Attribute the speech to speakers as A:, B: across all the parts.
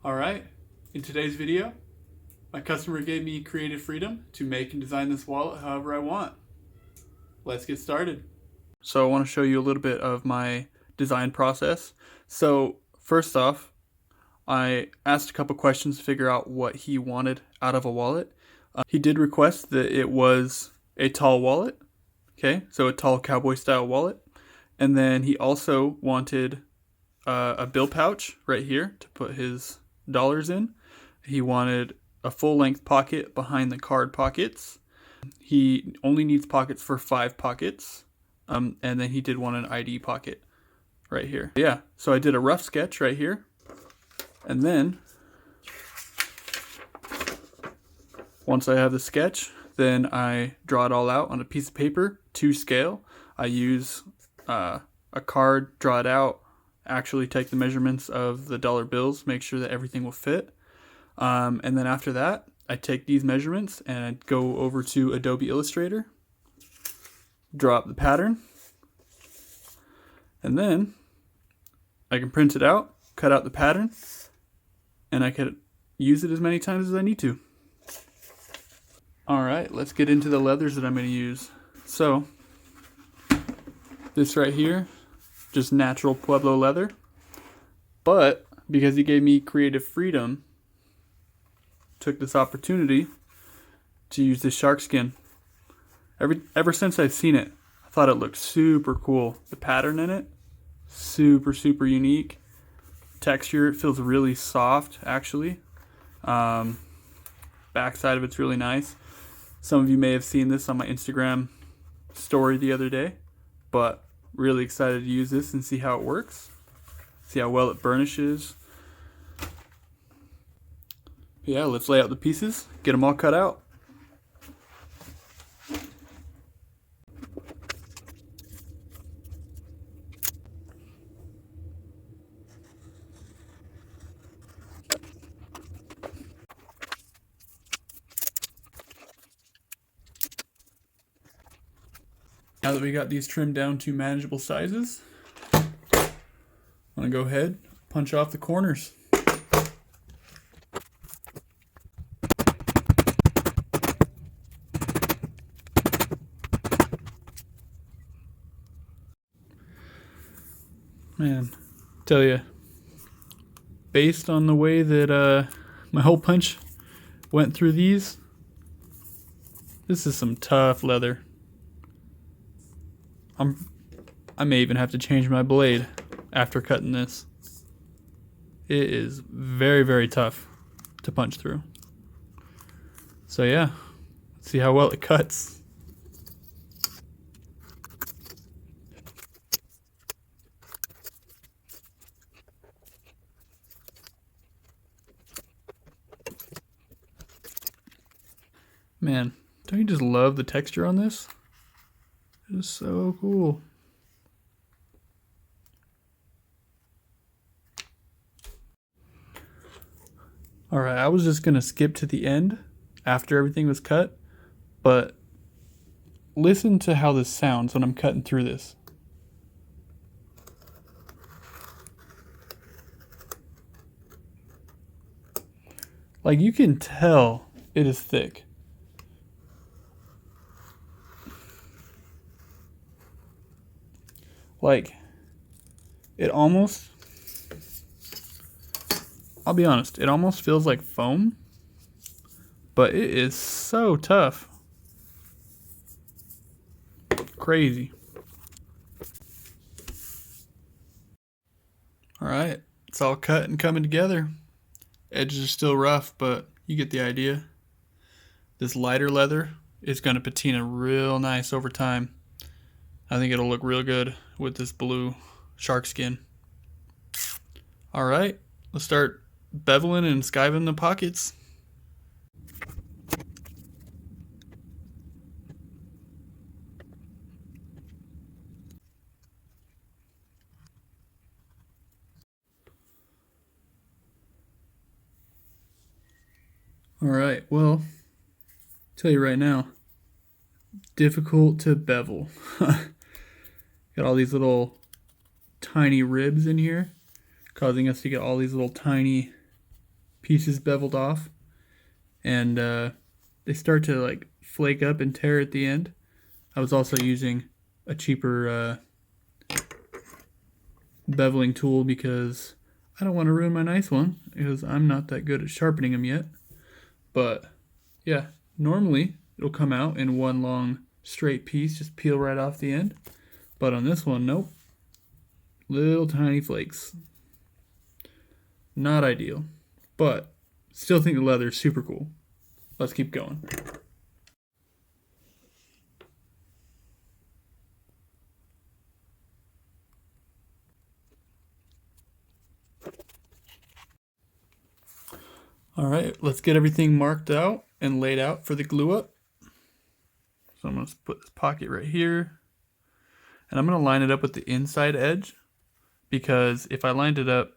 A: Alright, in today's video, my customer gave me creative freedom to make and design this wallet however I want. Let's get started. So I want to show you a little bit of my design process. So first off, I asked a couple questions to figure out what he wanted out of a wallet. He did request that it was a tall wallet, okay, so a tall cowboy style wallet. And then he also wanted a bill pouch right here to put his dollars in. He wanted a full length pocket behind the card pockets. He only needs pockets for 5 pockets. And then he did want an ID pocket right here. Yeah, so I did a rough sketch right here. And then once I have the sketch, then I draw it all out on a piece of paper to scale. I use a card, draw it out, actually take the measurements of the dollar bills, make sure that everything will fit. And then after that, I take these measurements and I go over to Adobe Illustrator, draw up the pattern, and then I can print it out, cut out the pattern, and I can use it as many times as I need to. Alright, let's get into the leathers that I'm going to use. So, this right here, just natural Pueblo leather. But, because he gave me creative freedom, took this opportunity to use this shark skin. Ever since I've seen it, I thought it looked super cool. The pattern in it, super unique. Texture, it feels really soft actually. Backside of it's really nice. Some of you may have seen this on my Instagram story the other day, but really excited to use this and see how it works. See how well it burnishes. Yeah, let's lay out the pieces, get them all cut out. Now that we got these trimmed down to manageable sizes, I'm going to go ahead, punch off the corners. Man, tell you, based on the way that my hole punch went through these, this is some tough leather. I may even have to change my blade after cutting this. It is very tough to punch through. So yeah, let's see how well it cuts. Man, don't you just love the texture on this? It is so cool. Alright, I was just going to skip to the end after everything was cut, but listen to how this sounds when I'm cutting through this. Like, you can tell it is thick. Like, it almost, I'll be honest, it almost feels like foam, but it is so tough. Crazy. Alright, it's all cut and coming together. Edges are still rough, but you get the idea. This lighter leather is going to patina real nice over time. I think it'll look real good with this blue shark skin. Alright, let's start beveling and skiving the pockets. Alright, well, tell you right now, difficult to bevel. Got all these little tiny ribs in here, causing us to get all these little tiny pieces beveled off, and they start to like flake up and tear at the end. I was also using a cheaper beveling tool because I don't want to ruin my nice one, because I'm not that good at sharpening them yet. But yeah, normally it'll come out in one long straight piece, just peel right off the end. But on this one, nope. Little tiny flakes. Not ideal, but still think the leather is super cool. Let's keep going. All right, let's get everything marked out and laid out for the glue up. So I'm going to put this pocket right here, and I'm going to line it up with the inside edge, because if I lined it up,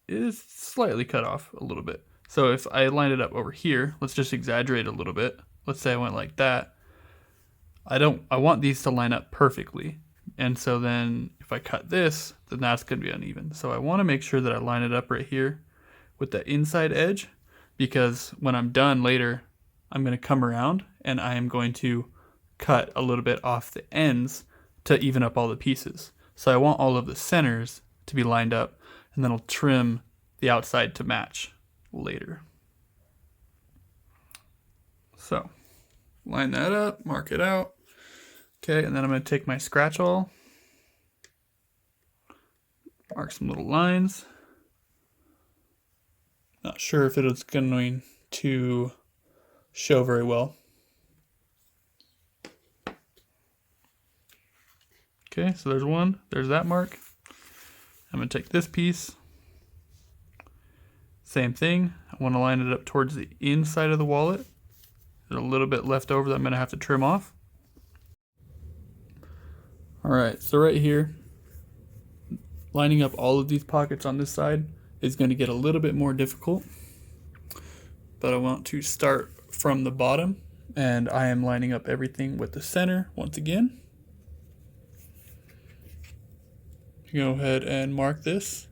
A: it is slightly cut off a little bit. So if I lined it up over here, let's just exaggerate a little bit. Let's say I went like that. I want these to line up perfectly. And so then if I cut this, then that's going to be uneven. So I want to make sure that I line it up right here with the inside edge, because when I'm done later, I'm going to come around and I am going to cut a little bit off the ends to even up all the pieces. So I want all of the centers to be lined up, and then I'll trim the outside to match later. So line that up, mark it out. Okay, and then I'm going to take my scratch awl, mark some little lines. Not sure if it's going to show very well. Okay, so there's one, there's that mark. I'm going to take this piece, same thing. I want to line it up towards the inside of the wallet. There's a little bit left over that I'm going to have to trim off. All right, so right here, lining up all of these pockets on this side is going to get a little bit more difficult, but I want to start from the bottom, and I am lining up everything with the center once again. Go ahead and mark this.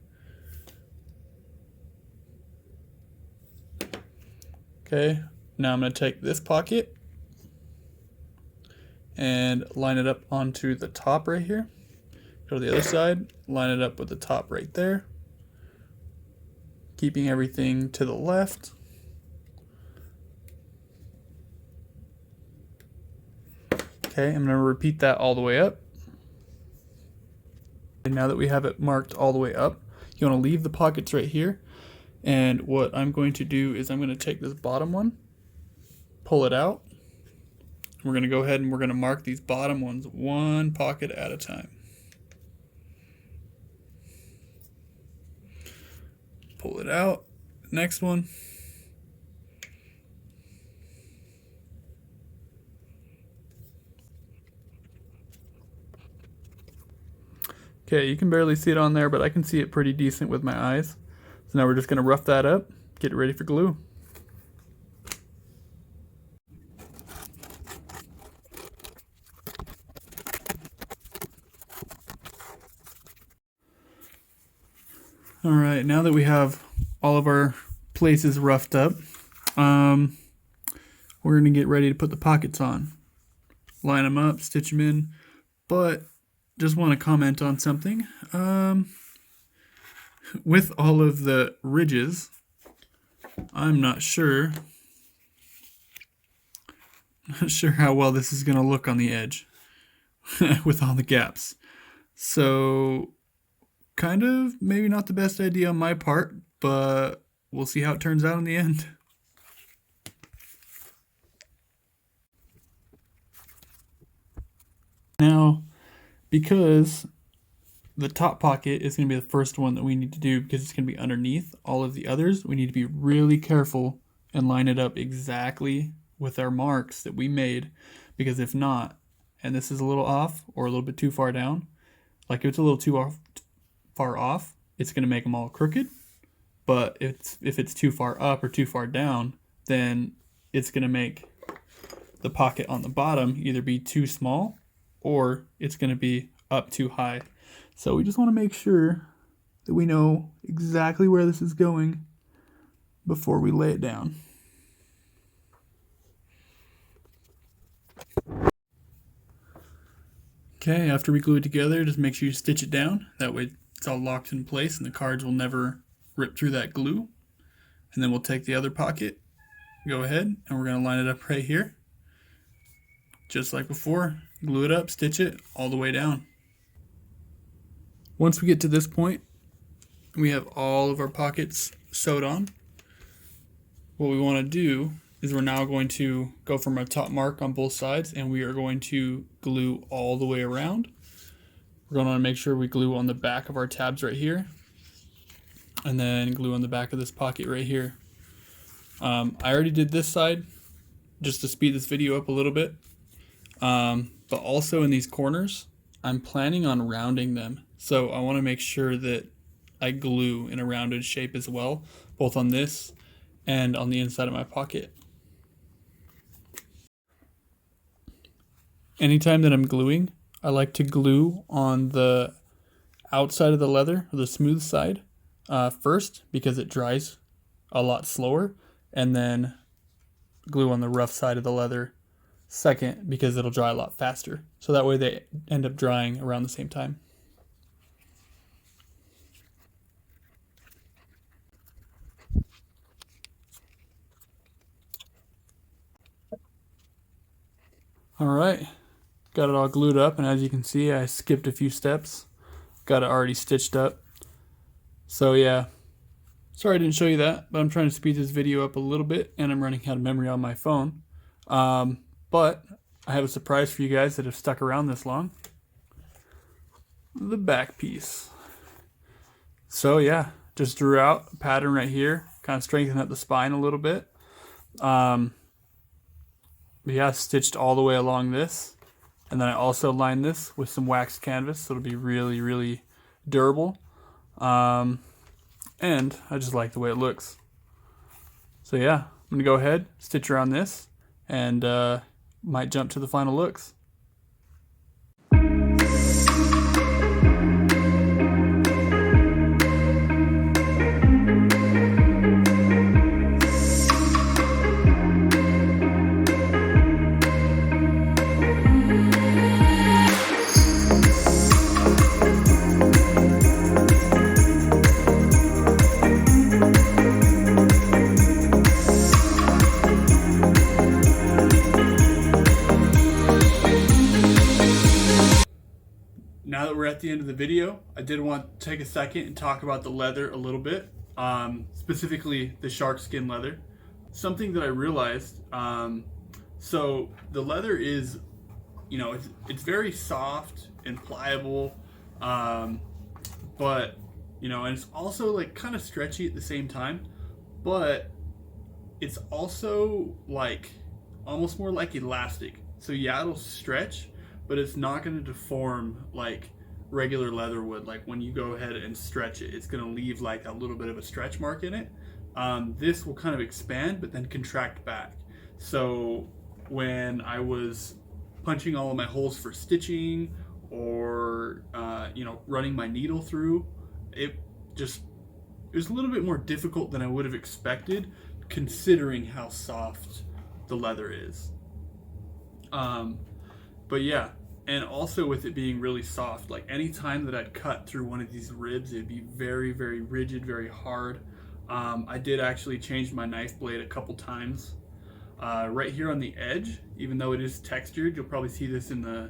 A: Okay, now I'm going to take this pocket and line it up onto the top right here. Go to the other side, line it up with the top right there, keeping everything to the left. Okay, I'm going to repeat that all the way up. And now that we have it marked all the way up, you want to leave the pockets right here. And what I'm going to do is I'm going to take this bottom one, pull it out. We're going to go ahead and we're going to mark these bottom ones one pocket at a time. Pull it out. Next one. Okay, you can barely see it on there, but I can see it pretty decent with my eyes. So now we're just going to rough that up, get it ready for glue. All right, now that we have all of our places roughed up, we're going to get ready to put the pockets on. Line them up, stitch them in, but just want to comment on something. With all of the ridges, I'm not sure how well this is going to look on the edge with all the gaps. So kind of maybe not the best idea on my part, but we'll see how it turns out in the end. Now, because the top pocket is going to be the first one that we need to do, because it's going to be underneath all of the others, we need to be really careful and line it up exactly with our marks that we made, because if not, and this is a little off or a little bit too far down, like if it's a little too far off, it's going to make them all crooked. But if it's too far up or too far down, then it's going to make the pocket on the bottom either be too small or it's going to be up too high. So we just want to make sure that we know exactly where this is going before we lay it down. Okay, after we glue it together, just make sure you stitch it down. That way it's all locked in place and the cards will never rip through that glue. And then we'll take the other pocket, go ahead, and we're going to line it up right here. Just like before, glue it up, stitch it all the way down. Once we get to this point, we have all of our pockets sewed on. What we want to do is we're now going to go from our top mark on both sides, and we are going to glue all the way around. We're going to make sure we glue on the back of our tabs right here, and then glue on the back of this pocket right here. I already did this side just to speed this video up a little bit, but also in these corners, I'm planning on rounding them. So I want to make sure that I glue in a rounded shape as well, both on this and on the inside of my pocket. Anytime that I'm gluing, I like to glue on the outside of the leather, or the smooth side, first, because it dries a lot slower, and then glue on the rough side of the leather second, because it'll dry a lot faster. So that way they end up drying around the same time. All right, got it all glued up, and as you can see, I skipped a few steps. Got it already stitched up. So yeah, sorry I didn't show you that, but I'm trying to speed this video up a little bit, and I'm running out of memory on my phone. But I have a surprise for you guys that have stuck around this long. The back piece. So yeah, just drew out a pattern right here, kind of strengthened up the spine a little bit. But yeah, stitched all the way along this, and then I also lined this with some waxed canvas, so it'll be really, really durable. And I just like the way it looks. So yeah, I'm gonna go ahead, stitch around this, and might jump to the final looks. Now that we're at the end of the video, I did want to take a second and talk about the leather a little bit, specifically the shark skin leather. Something that I realized, so the leather is, it's very soft and pliable, but, and it's also like kind of stretchy at the same time, but it's also like almost more like elastic. So yeah, it'll stretch, but it's not going to deform like regular leather would. Like when you go ahead and stretch it, it's going to leave like a little bit of a stretch mark in it. This will kind of expand but then contract back. So when I was punching all of my holes for stitching, or running my needle through, it was a little bit more difficult than I would have expected, considering how soft the leather is. But yeah, and also with it being really soft, like any time that I'd cut through one of these ribs, it'd be very, very rigid, very hard. I did actually change my knife blade a couple times. Right here on the edge, even though it is textured, you'll probably see this in the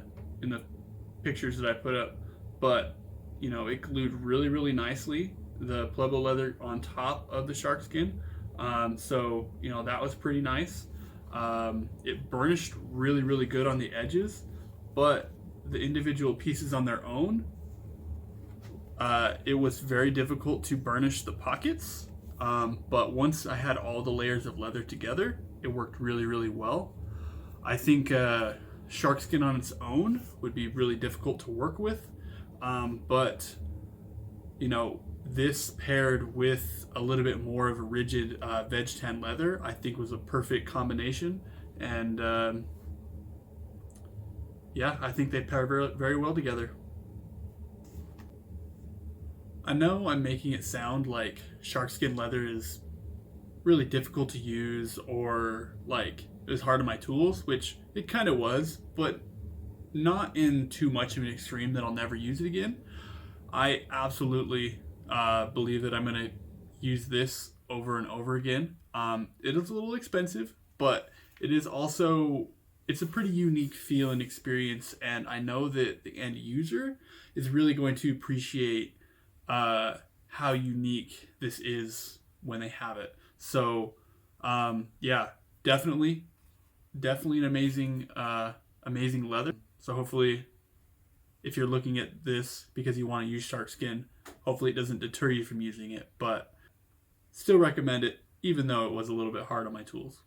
A: pictures that I put up, but it glued really, really nicely, the pliable leather on top of the shark skin. So that was pretty nice. It burnished really, really good on the edges, but the individual pieces on their own, it was very difficult to burnish the pockets. But once I had all the layers of leather together, it worked really, really well. I think shark skin on its own would be really difficult to work with, but this paired with a little bit more of a rigid veg tan leather, I think was a perfect combination. And yeah, I think they pair very, very well together. I know I'm making it sound like shark skin leather is really difficult to use or like it was hard on my tools, which it kind of was, but not in too much of an extreme that I'll never use it again. I absolutely believe that I'm going to use this over and over again. It is a little expensive, but it is also, it's a pretty unique feel and experience, and I know that the end user is really going to appreciate how unique this is when they have it. So yeah, definitely an amazing leather. So hopefully, if you're looking at this because you want to use shark skin, hopefully it doesn't deter you from using it, but still recommend it even though it was a little bit hard on my tools.